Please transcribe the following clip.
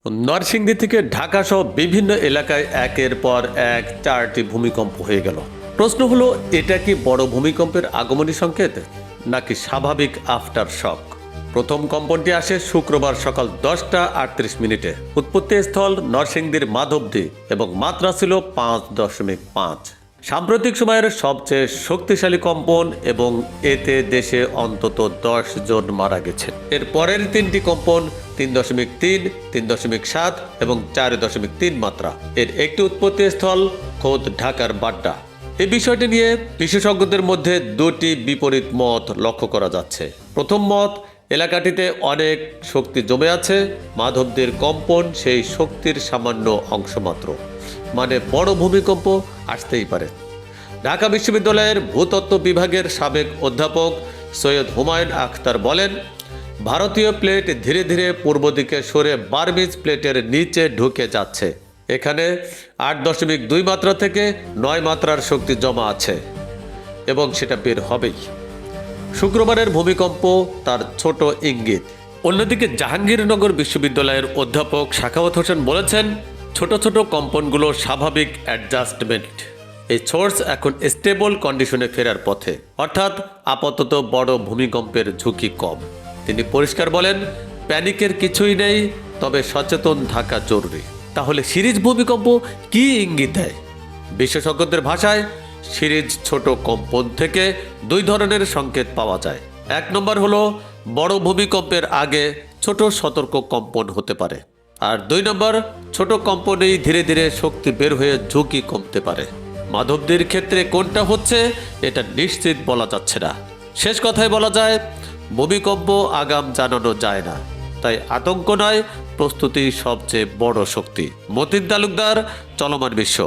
নরসিংদী থেকে ঢাকা সহ বিভিন্ন এলাকায় একের পর এক 4টি ভূমিকম্প হয়ে গেল। প্রশ্ন হলো, এটা কি বড় ভূমিকম্পের আগমনী সংকেত নাকি স্বাভাবিক আফটার শক? প্রথম কম্পনটি আসে শুক্রবার সকাল 10টা 38 মিনিটে। উৎপত্তি স্থল নরসিংদীর মাধবদী এবং মাত্রা ছিল 5.5। সাম্প্রতিক সময়ের সবচেয়ে শক্তিশালী কম্পন এবং এতে দেশে অন্তত 10 জন মারা গেছে। এর পরের তিনটি কম্পন 3.3, 3.7 এবং 4.3 মাত্রা। এর একটি উৎপত্তি স্থল খোদ ঢাকার বাড্ডা। এই বিষয়টি নিয়ে বিশেষজ্ঞদের মধ্যে দুটি বিপরীত মত লক্ষ্য করা যাচ্ছে। প্রথম মত, এলাকাটিতে অনেক শক্তি জমে আছে, মাধবদীর কম্পন সেই শক্তির সামান্য অংশ মাত্র, মানে বড় ভূমিকম্প আসতেই পারে। ঢাকা বিশ্ববিদ্যালয়ের ভূতত্ত্ব বিভাগের সাবেক অধ্যাপক সৈয়দ হুমায়ুন আখতার বলেন, ভারতীয় প্লেট ধীরে ধীরে পূর্ব দিকে সরে বার্মিজ প্লেটের নিচে ঢুকে যাচ্ছে। এখানে 8.2 মাত্রা থেকে 9 মাত্রার শক্তি জমা আছে এবং সেটা বের হবেই। শুক্রবারের ভূমিকম্প তার ছোট ইঙ্গিত। অন্যদিকে জাহাঙ্গীরনগর বিশ্ববিদ্যালয়ের অধ্যাপক সাখাওয়াত হোসেন বলেছেন, ছোট ছোট কম্পনগুলো স্বাভাবিক অ্যাডজাস্টমেন্ট। এই সোর্স এখন স্টেবল কন্ডিশনে ফেরার পথে, অর্থাৎ আপাতত বড় ভূমিকম্পের ঝুঁকি কম। তিনি পরিষ্কার বলেন, প্যানিকের কিছুই নেই, তবে সচেতন থাকা জরুরি। তাহলে সিরিজ ভূমিকম্প কি ইঙ্গিত দেয়? বিশেষজ্ঞদের ভাষায় সিরিজ ছোট কম্পন থেকে দুই ধরনের সংকেত পাওয়া যায়। এক নম্বর হলো বড় ভূমিকম্পের আগে ছোট সতর্ক কম্পন হতে পারে, আর 2 নম্বর, ছোট কম্পনেই ধীরে ধীরে শক্তি বের হয়ে ঝুঁকি কমতে পারে। মাধবদীর ক্ষেত্রে কোনটা হচ্ছে এটা নিশ্চিত বলা যাচ্ছে না। শেষ কথায় বলা যায়, ভূমিকম্প আগাম জানানো যায় না, তাই আতঙ্ক নয়, প্রস্তুতি সবচেয়ে বড় শক্তি। মতিন তালুকদার, চলমান বিশ্ব।